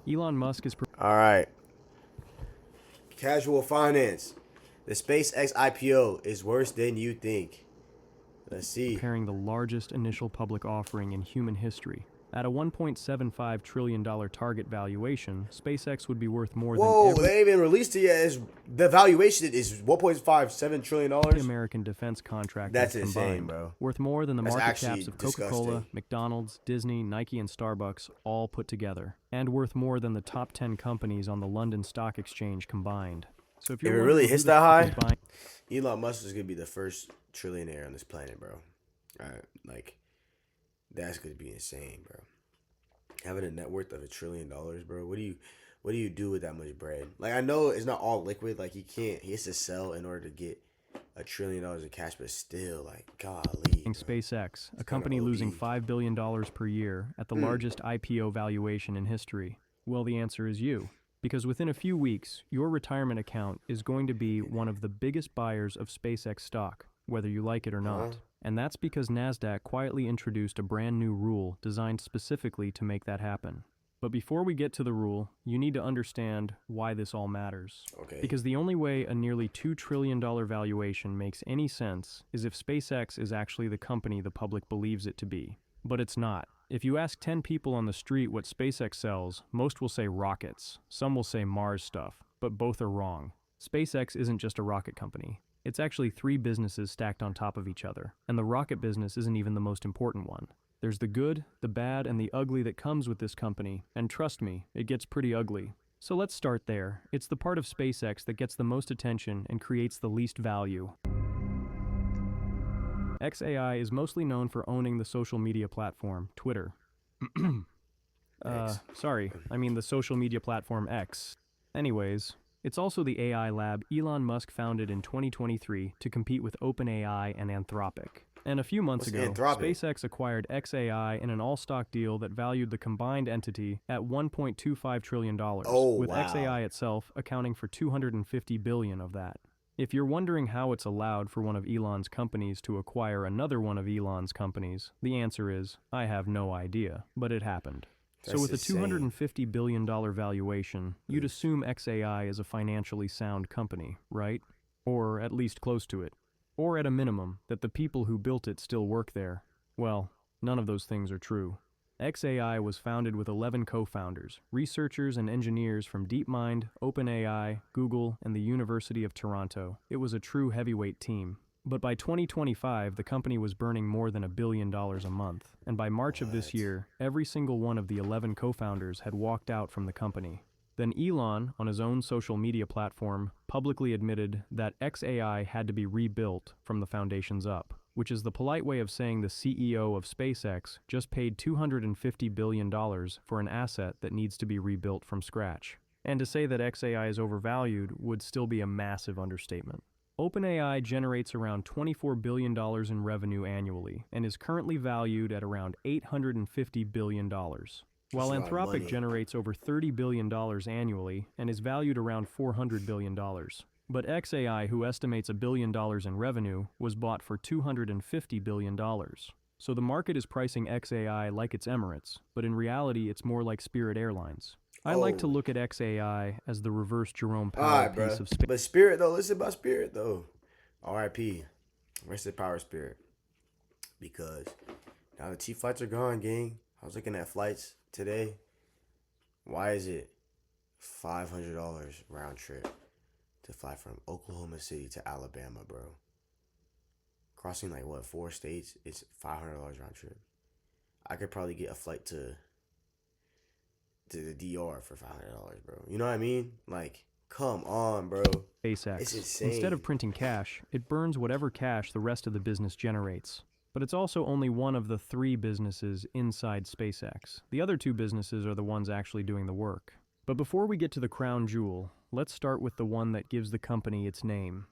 Elon Musk is All right. Casual finance. The SpaceX IPO is worse than you think. Let's see. preparing the largest initial public offering in human history. At a $1.75 trillion target valuation, SpaceX would be worth more than Whoa, every they ain't even released it yet. The valuation is $1.57 trillion. American defense contractors That's insane, combined, bro. worth more than the That's market actually caps of Coca-Cola, disgusting. McDonald's, Disney, Nike, and Starbucks all put together, and worth more than the top 10 companies on the London Stock Exchange combined. So if If you're it really wondering who hits the that fuck is high, buying Elon Musk is gonna be the first trillionaire on this planet, bro. Like that's gonna be insane, bro. Having a net worth of $1 trillion, bro. What do you do with that much bread? Like I know it's not all liquid. Like he has to sell in order to get $1 trillion in cash, but still, like golly, bro. SpaceX, It's a kind of company losing OD. $5 billion per year at the Hmm. largest IPO valuation in history? Well, the answer is you. Because within a few weeks, your retirement account is going to be one of the biggest buyers of SpaceX stock, whether you like it or Huh? not. And that's because NASDAQ quietly introduced a brand new rule designed specifically to make that happen. But before we get to the rule, you need to understand why this all matters. Okay. Because the only way a nearly $2 trillion valuation makes any sense is if SpaceX is actually the company the public believes it to be. But it's not. If you ask 10 people on the street what SpaceX sells, most will say rockets. Some will say Mars stuff, but both are wrong. SpaceX isn't just a rocket company. It's actually three businesses stacked on top of each other, and the rocket business isn't even the most important one. There's the good, the bad, and the ugly that comes with this company, and trust me, it gets pretty ugly. So let's start there. It's the part of SpaceX that gets the most attention and creates the least value. XAI is mostly known for owning the social media platform, Twitter. X. I mean the social media platform X. Anyways, it's also the AI lab Elon Musk founded in 2023 to compete with OpenAI and Anthropic. And a few months What's ago, Anthropic? SpaceX acquired XAI in an all-stock deal that valued the combined entity at $1.25 trillion, Oh with wow. XAI itself accounting for $250 billion of that. If you're wondering how it's allowed for one of Elon's companies to acquire another one of Elon's companies, the answer is, I have no idea, but it happened. So That's with a insane. $250 billion valuation, you'd assume XAI is a financially sound company, right? Or at least close to it. Or at a minimum, that the people who built it still work there. Well, none of those things are true. XAI was founded with 11 co-founders, researchers and engineers from DeepMind, OpenAI, Google, and the University of Toronto. It was a true heavyweight team. But by 2025, the company was burning more than $1 billion a month, and by March of this What? year, every single one of the 11 co-founders had walked out from the company. Then Elon, on his own social media platform, publicly admitted that XAI had to be rebuilt from the foundations up, which is the polite way of saying the CEO of SpaceX just paid $250 billion for an asset that needs to be rebuilt from scratch. And to say that XAI is overvalued would still be a massive understatement. OpenAI generates around $24 billion in revenue annually and is currently valued at around $850 billion. That's While a lot of Anthropic money. generates over $30 billion annually and is valued around $400 billion. But XAI, who estimates $1 billion in revenue, was bought for $250 billion. So the market is pricing XAI like it's Emirates, but in reality it's more like Spirit Airlines. I like to Oh. look at XAI as the reverse Jerome All Powell right, piece bro. of space. But Spirit though, listen about Spirit though. R.I.P. Rest in power, Spirit. Because now the T flights are gone, gang. I was looking at flights today. Why is it $500 round trip to fly from Oklahoma City to Alabama, bro? Crossing like what, 4 states? It's $500 round trip. I could probably get a flight to the DR for $500, bro. You know what I mean? Like, come on, bro. It's SpaceX. Instead of insane. printing cash, it burns whatever cash the rest of the business generates. But it's also only one of the three businesses inside SpaceX. The other two businesses are the ones actually doing the work. But before we get to the crown jewel, let's start with the one that gives the company its name.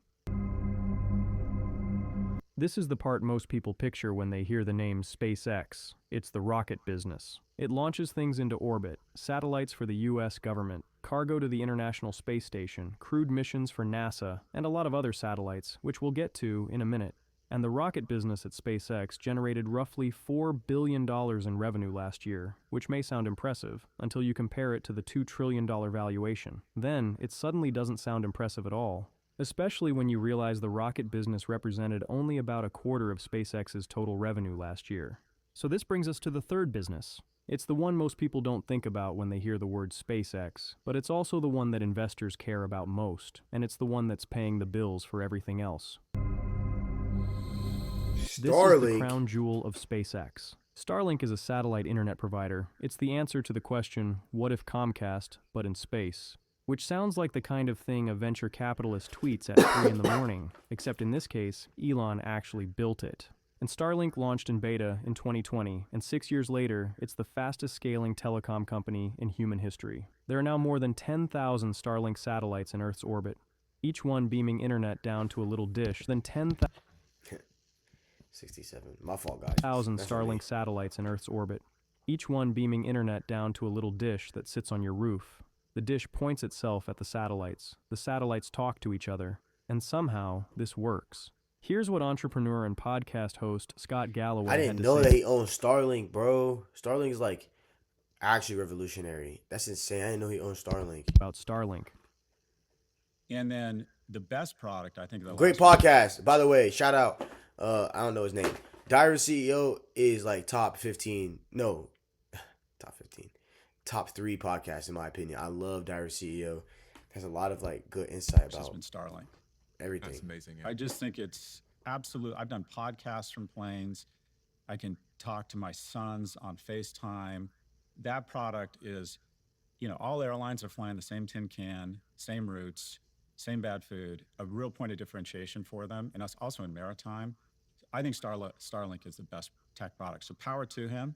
This is the part most people picture when they hear the name SpaceX. It's the rocket business. It launches things into orbit, satellites for the US government, cargo to the International Space Station, crewed missions for NASA, and a lot of other satellites, which we'll get to in a minute. And the rocket business at SpaceX generated roughly $4 billion in revenue last year, which may sound impressive until you compare it to the $2 trillion valuation. Then, it suddenly doesn't sound impressive at all, especially when you realize the rocket business represented only about a quarter of SpaceX's total revenue last year. So this brings us to the third business. It's the one most people don't think about when they hear the word SpaceX, but it's also the one that investors care about most, and it's the one that's paying the bills for everything else. This is the crown jewel of SpaceX. Starlink is a satellite internet provider. It's the answer to the question, what if Comcast, but in space? Which sounds like the kind of thing a venture capitalist tweets at 3 in the morning, except in this case, Elon actually built it. And Starlink launched in beta in 2020, and 6 years later, it's the fastest scaling telecom company in human history. There are now more than 10,000 Starlink satellites in Earth's orbit, each one beaming internet down to a little dish, then 10,000 67. My fault, guys. Starlink satellites in Earth's orbit, each one beaming internet down to a little dish that sits on your roof. The dish points itself at the satellites talk to each other, and somehow this works. Here's what entrepreneur and podcast host Scott Galloway had to say. I didn't know that he owned Starlink, bro. Starlink is like actually revolutionary. That's insane. I didn't know he owned Starlink. About Starlink. And then the best product, I think. Great podcast. By the way, shout out. I don't know his name. Diary CEO is like top 15. No, top 15. Top 3 podcasts in my opinion. I love Diary CEO. Has a lot of like good insight about Starlink. Everything. That's amazing. Yeah. I just think it's absolute. I've done podcasts from planes. I can talk to my sons on FaceTime. That product is, all airlines are flying the same tin can, same routes, same bad food, a real point of differentiation for them. And that's also in maritime. I think Starlink is the best tech product. So power to him.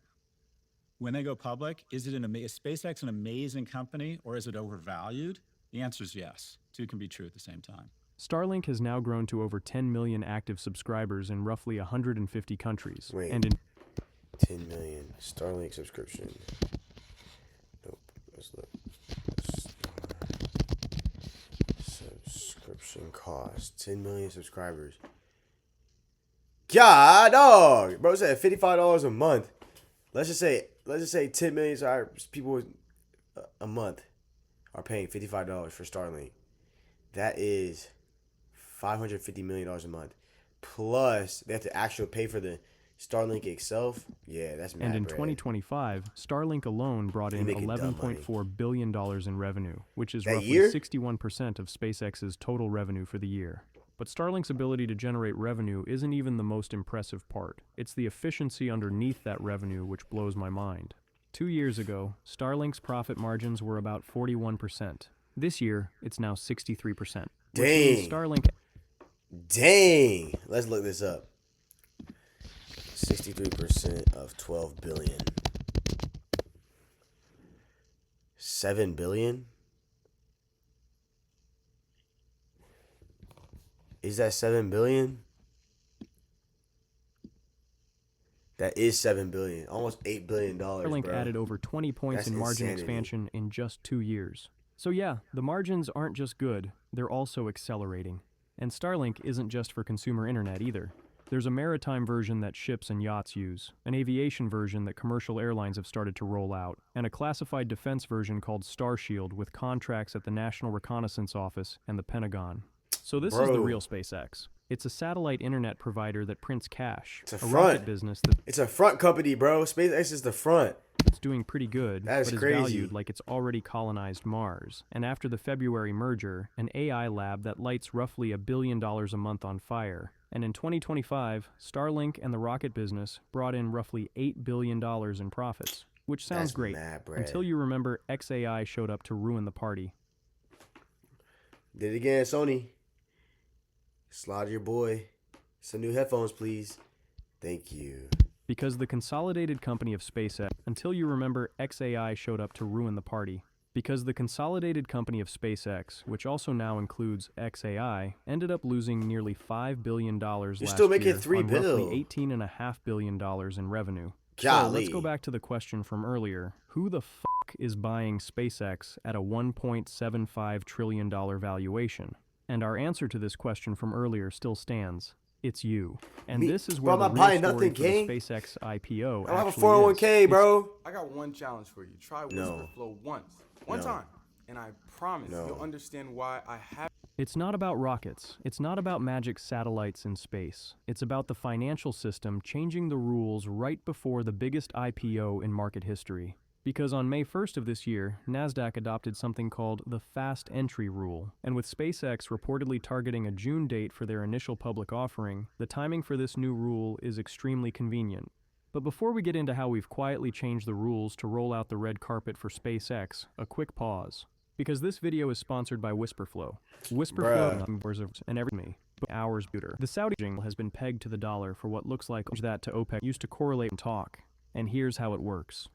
When they go public, is SpaceX an amazing company or is it overvalued? The answer is yes. Two can be true at the same time. Starlink has now grown to over 10 million active subscribers in roughly 150 countries. Wait, and in 10 million Starlink subscription. Nope. Let's look. Subscription cost 10 million subscribers. God, dog, bro, said $55 a month. Let's just say 10 million people a month are paying $55 for Starlink. That is $550 million a month. Plus, they have to actually pay for the Starlink itself. Yeah, that's mad. And in bread. 2025, Starlink alone brought in $11.4 billion in revenue, which is that roughly year? 61% of SpaceX's total revenue for the year. But Starlink's ability to generate revenue isn't even the most impressive part. It's the efficiency underneath that revenue which blows my mind. 2 years ago, Starlink's profit margins were about 41%. This year, it's now 63%. Dang. Starlink. Dang. Let's look this up. 63% of 12 billion. 7 billion? Is that 7 billion? That is 7 billion. Almost $8 billion. Starlink added over 20 points in margin expansion in just 2 years. So yeah, the margins aren't just good, they're also accelerating. And Starlink isn't just for consumer internet either. There's a maritime version that ships and yachts use, an aviation version that commercial airlines have started to roll out, and a classified defense version called Starshield with contracts at the National Reconnaissance Office and the Pentagon. So this is the real SpaceX. It's a satellite internet provider that prints cash. It's a rocket business that it's a front company, bro. SpaceX is the front. It's doing pretty good, That is but is crazy. valued like it's already colonized Mars. And after the February merger, an AI lab that lights roughly $1 billion a month on fire. And in 2025, Starlink and the rocket business brought in roughly $8 billion in profits, which sounds great until you remember XAI showed up to ruin the party. Did it again, Sony. Slide your boy some new headphones, please. Thank you. Because the consolidated company of SpaceX, until you remember XAI showed up to ruin the party. Because the consolidated company of SpaceX, which also now includes XAI, ended up losing nearly $5 billion last year still making $3 on billion. roughly $18.5 billion in revenue. Golly. So let's go back to the question from earlier. Who the fuck is buying SpaceX at a $1.75 trillion valuation? And our answer to this question from earlier still stands. It's you. And Me? this is Bro, where I'm the not real buying story nothing, for the King. SpaceX IPO I don't have a actually 401k, is. bro. I got one challenge for you. Try No. Whisper Flow once. One No. time. And I promise No. you'll understand why I have. It's not about rockets. It's not about magic satellites in space. It's about the financial system changing the rules right before the biggest IPO in market history. Because on May 1st of this year, NASDAQ adopted something called the Fast Entry Rule. And with SpaceX reportedly targeting a June date for their initial public offering, the timing for this new rule is extremely convenient. But before we get into how we've quietly changed the rules to roll out the red carpet for SpaceX, a quick pause. Because this video is sponsored by WhisperFlow. WhisperFlow and every me. Hours booter. The Saudi jingle has been pegged to the dollar for what looks like that to OPEC used to correlate and talk. And here's how it works.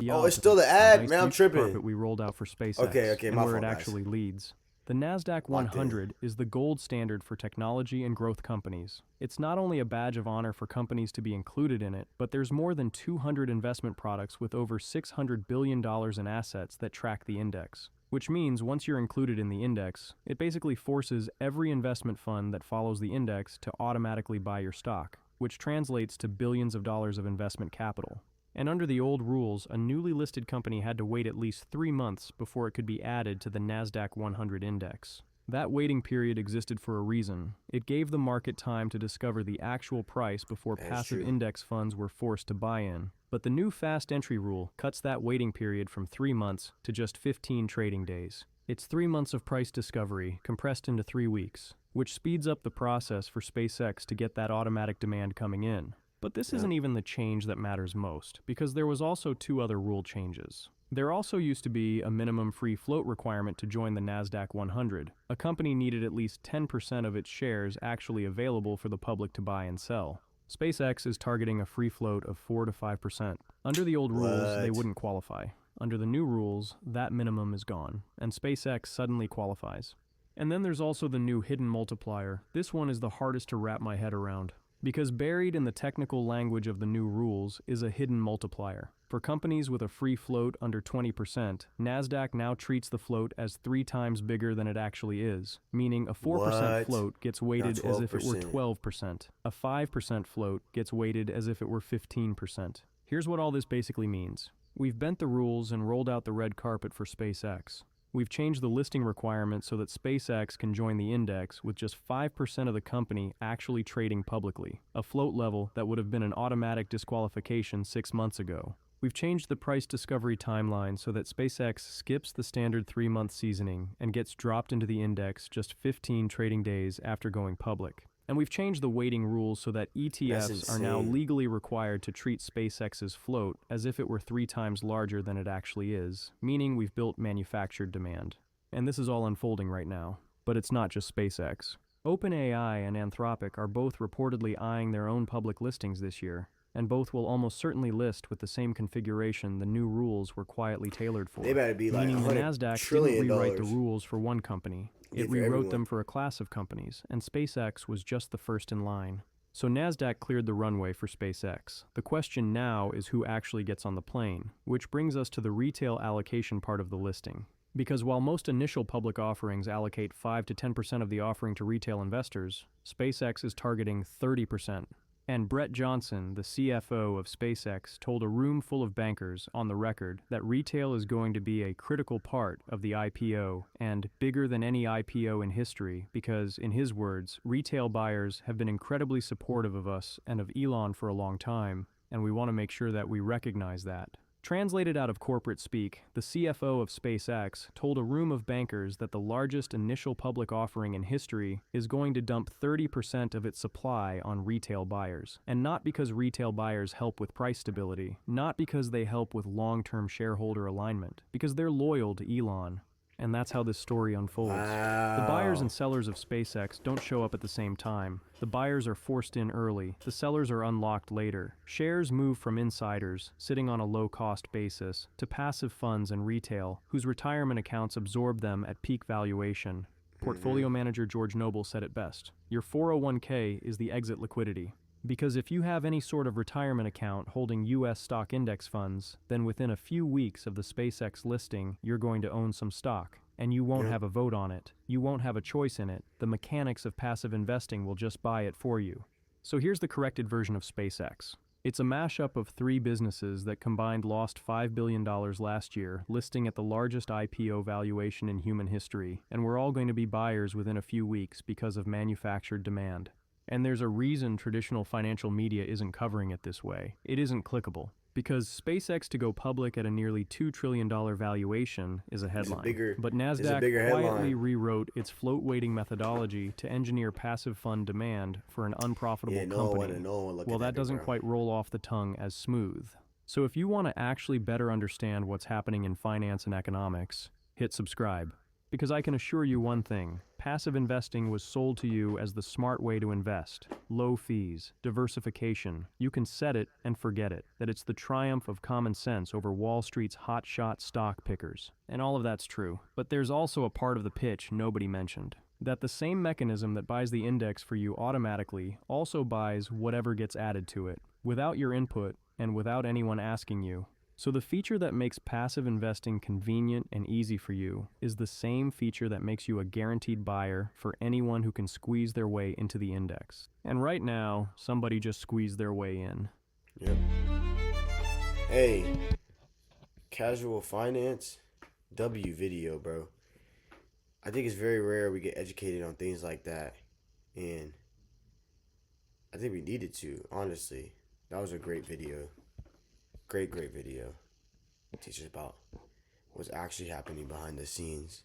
Oh, it's still the ad, nice man. I'm tripping. carpet we rolled out for SpaceX. Okay, and my where fault, it guys. actually leads. The NASDAQ Locked in. 100 is the gold standard for technology and growth companies. It's not only a badge of honor for companies to be included in it, but there's more than 200 investment products with over $600 billion in assets that track the index. Which means once you're included in the index, it basically forces every investment fund that follows the index to automatically buy your stock, which translates to billions of dollars of investment capital. And under the old rules, a newly listed company had to wait at least 3 months before it could be added to the NASDAQ 100 index. That waiting period existed for a reason. It gave the market time to discover the actual price before passive index funds were forced to buy in. But the new fast entry rule cuts that waiting period from 3 months to just 15 trading days. It's 3 months of price discovery compressed into 3 weeks, which speeds up the process for SpaceX to get that automatic demand coming in. But this isn't even the change that matters most, because there was also 2 other rule changes. There also used to be a minimum free float requirement to join the NASDAQ 100. A company needed at least 10% of its shares actually available for the public to buy and sell. SpaceX is targeting a free float of 4 to 5%. Under the old rules, they wouldn't qualify. Under the new rules, that minimum is gone, and SpaceX suddenly qualifies. And then there's also the new hidden multiplier. This one is the hardest to wrap my head around. Because buried in the technical language of the new rules is a hidden multiplier. For companies with a free float under 20%, NASDAQ now treats the float as 3 times bigger than it actually is, meaning a 4% float gets weighted as if it were 12%. A 5% float gets weighted as if it were 15%. Here's what all this basically means. We've bent the rules and rolled out the red carpet for SpaceX. We've changed the listing requirements so that SpaceX can join the index with just 5% of the company actually trading publicly, a float level that would have been an automatic disqualification 6 months ago. We've changed the price discovery timeline so that SpaceX skips the standard 3-month seasoning and gets dropped into the index just 15 trading days after going public. And we've changed the weighting rules so that ETFs are now legally required to treat SpaceX's float as if it were 3 times larger than it actually is, meaning we've built manufactured demand. And this is all unfolding right now. But it's not just SpaceX. OpenAI and Anthropic are both reportedly eyeing their own public listings this year, and both will almost certainly list with the same configuration the new rules were quietly tailored for. They better be like meaning the NASDAQ didn't rewrite the rules for one company. It rewrote them for a class of companies, and SpaceX was just the first in line. So NASDAQ cleared the runway for SpaceX. The question now is who actually gets on the plane, which brings us to the retail allocation part of the listing. Because while most initial public offerings allocate 5 to 10% of the offering to retail investors, SpaceX is targeting 30%. And Brett Johnson, the CFO of SpaceX, told a room full of bankers on the record that retail is going to be a critical part of the IPO and bigger than any IPO in history because, in his words, retail buyers have been incredibly supportive of us and of Elon for a long time, and we want to make sure that we recognize that. Translated out of corporate speak, the CFO of SpaceX told a room of bankers that the largest initial public offering in history is going to dump 30% of its supply on retail buyers. And not because retail buyers help with price stability, not because they help with long-term shareholder alignment, because they're loyal to Elon. And that's how this story unfolds. The buyers and sellers of SpaceX don't show up at the same time. The buyers are forced in early. The sellers are unlocked later. Shares move from insiders, sitting on a low-cost basis, to passive funds and retail, whose retirement accounts absorb them at peak valuation. Portfolio manager George Noble said it best. Your 401k is the exit liquidity. Because if you have any sort of retirement account holding U.S. stock index funds, then within a few weeks of the SpaceX listing, you're going to own some stock. and you won't Yeah. have a vote on it. You won't have a choice in it. The mechanics of passive investing will just buy it for you. So here's the corrected version of SpaceX. It's a mashup of three businesses that combined lost $5 billion last year, listing at the largest IPO valuation in human history, and we're all going to be buyers within a few weeks because of manufactured demand. And there's a reason traditional financial media isn't covering it this way. It isn't clickable. Because SpaceX to go public at a nearly $2 trillion valuation is a headline. But NASDAQ bigger quietly headline. rewrote its float-weighting methodology to engineer passive fund demand for an unprofitable Yeah, company. no one look Well, at that doesn't bro. quite roll off the tongue as smooth. So if you want to actually better understand what's happening in finance and economics, hit subscribe. Because I can assure you one thing, passive investing was sold to you as the smart way to invest. Low fees, diversification, you can set it and forget it. That it's the triumph of common sense over Wall Street's hotshot stock pickers. And all of that's true. But there's also a part of the pitch nobody mentioned. That the same mechanism that buys the index for you automatically also buys whatever gets added to it, without your input and without anyone asking you. So the feature that makes passive investing convenient and easy for you is the same feature that makes you a guaranteed buyer for anyone who can squeeze their way into the index. And right now, somebody just squeezed their way in. Yep. Hey, casual finance, W video, bro. I think it's very rare we get educated on things like that. And I think we needed to, honestly. That was a great video. Great video. Teach us about what's actually happening behind the scenes.